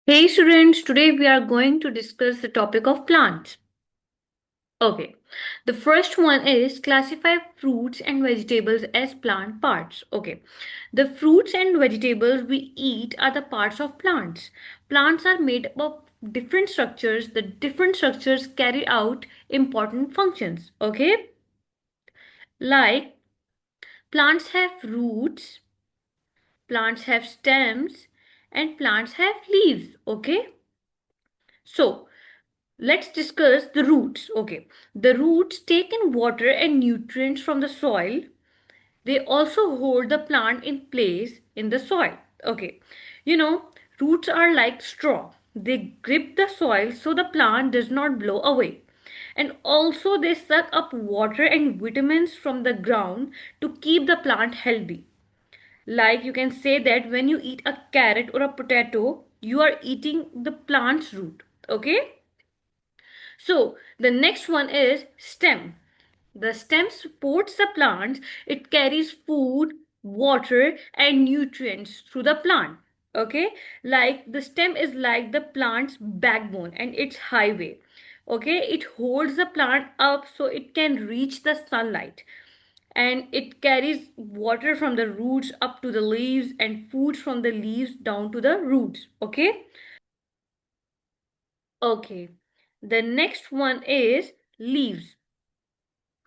Hey students, today we are going to discuss the topic of plants. Okay, the first one is classify fruits and vegetables as plant parts. Okay, the fruits and vegetables we eat are the parts of plants. Plants are made up of different structures. The different structures carry out important functions. Okay, like plants have roots, plants have stems, and plants have leaves. Okay, so let's discuss the roots. Okay, the roots take in water and nutrients from the soil. They also hold the plant in place in the soil. Okay, you know, roots are like straw. They grip the soil so the plant does not blow away. And also, they suck up water and vitamins from the ground to keep the plant healthy. Like you can say that when you eat a carrot or a potato, you are eating the plant's root. Okay. So the next one is stem. The stem supports the plant. It carries food, water, and nutrients through the plant. Okay, like the stem is like the plant's backbone and its highway. Okay, it holds the plant up so it can reach the sunlight, and it carries water from the roots up to the leaves and food from the leaves down to the roots. Okay. Okay, the next one is leaves.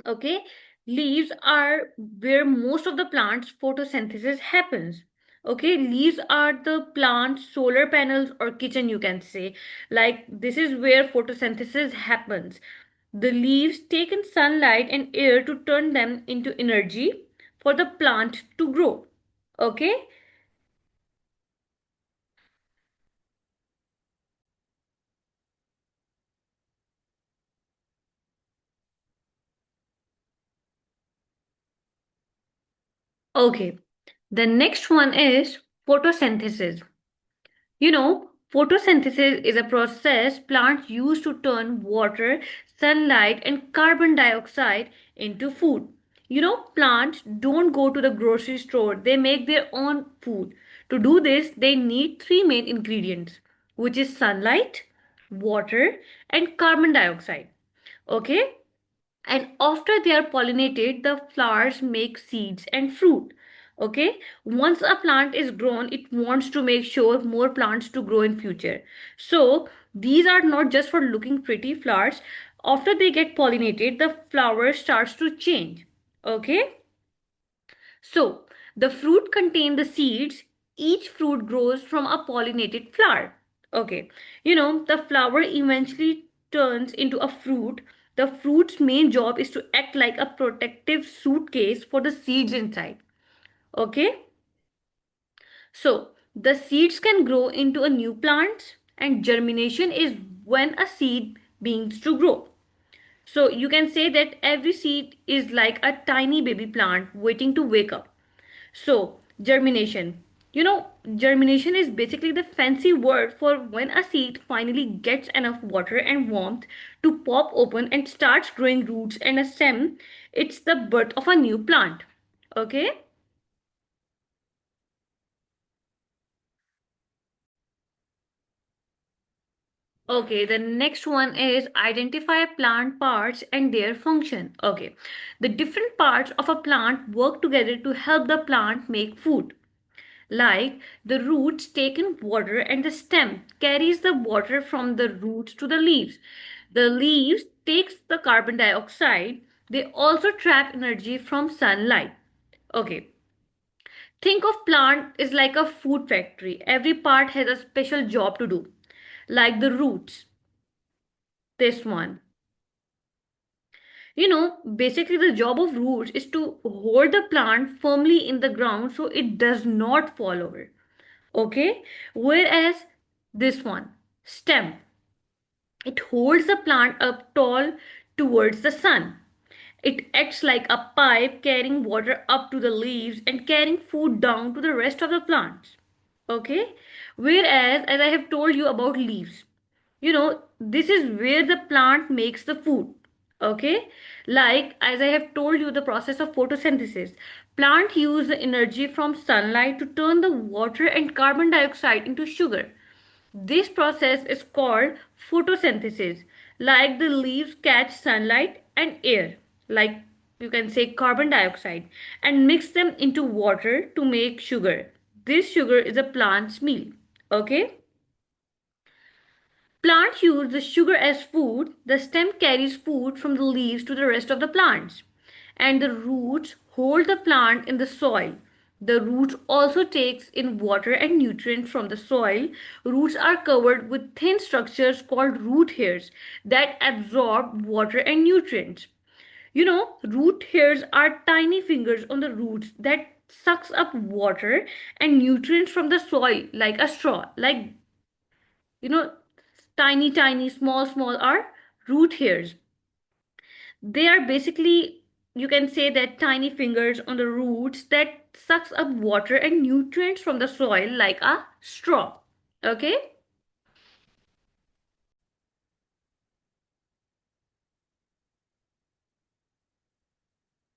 Okay, leaves are where most of the plant's photosynthesis happens. Okay, leaves are the plant's solar panels or kitchen, you can say. Like this is where photosynthesis happens. The leaves take in sunlight and air to turn them into energy for the plant to grow. Okay. Okay, the next one is photosynthesis. Photosynthesis is a process plants use to turn water, sunlight, and carbon dioxide into food. Plants don't go to the grocery store, they make their own food. To do this, they need three main ingredients, which is sunlight, water, and carbon dioxide. Okay? And after they are pollinated, the flowers make seeds and fruit. Okay, once a plant is grown, it wants to make sure more plants to grow in future. So these are not just for looking pretty flowers. After they get pollinated, the flower starts to change. Okay, so the fruit contain the seeds. Each fruit grows from a pollinated flower. Okay, the flower eventually turns into a fruit. The fruit's main job is to act like a protective suitcase for the seeds inside. Okay, so the seeds can grow into a new plant, and germination is when a seed begins to grow. So you can say that every seed is like a tiny baby plant waiting to wake up. So, germination. Germination is basically the fancy word for when a seed finally gets enough water and warmth to pop open and starts growing roots and a stem. It's the birth of a new plant. Okay? Okay, the next one is identify plant parts and their function. Okay, the different parts of a plant work together to help the plant make food. Like the roots take in water and the stem carries the water from the roots to the leaves. The leaves takes the carbon dioxide. They also trap energy from sunlight. Okay. Think of plant is like a food factory. Every part has a special job to do. Like the roots, this one. Basically the job of roots is to hold the plant firmly in the ground so it does not fall over. Okay, whereas this one, stem, it holds the plant up tall towards the sun. It acts like a pipe carrying water up to the leaves and carrying food down to the rest of the plants. Okay, whereas as I have told you about leaves, this is where the plant makes the food. Okay, like as I have told you, the process of photosynthesis, plant use the energy from sunlight to turn the water and carbon dioxide into sugar. This process is called photosynthesis. Like the leaves catch sunlight and air, like you can say carbon dioxide, and mix them into water to make sugar. This sugar is a plant's meal. Okay? Plants use the sugar as food. The stem carries food from the leaves to the rest of the plants. And the roots hold the plant in the soil. The roots also takes in water and nutrients from the soil. Roots are covered with thin structures called root hairs that absorb water and nutrients. Root hairs are tiny fingers on the roots that sucks up water and nutrients from the soil like a straw. Like you know tiny small are root hairs. They are basically, you can say, that tiny fingers on the roots that sucks up water and nutrients from the soil like a straw. Okay.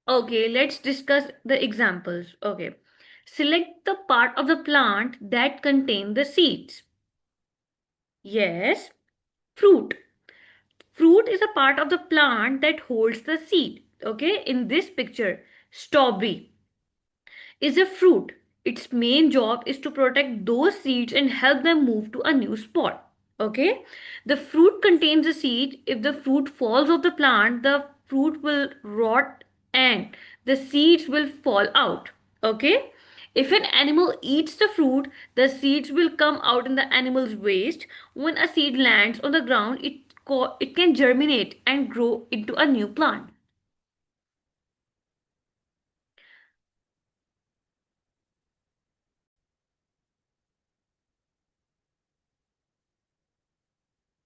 Okay, let's discuss the examples. Okay, select the part of the plant that contain the seeds. Yes, fruit. Fruit is a part of the plant that holds the seed. Okay, in this picture, strawberry is a fruit. Its main job is to protect those seeds and help them move to a new spot. Okay, the fruit contains a seed. If the fruit falls off the plant, the fruit will rot and the seeds will fall out. Okay, if an animal eats the fruit, the seeds will come out in the animal's waste. When a seed lands on the ground, it can germinate and grow into a new plant.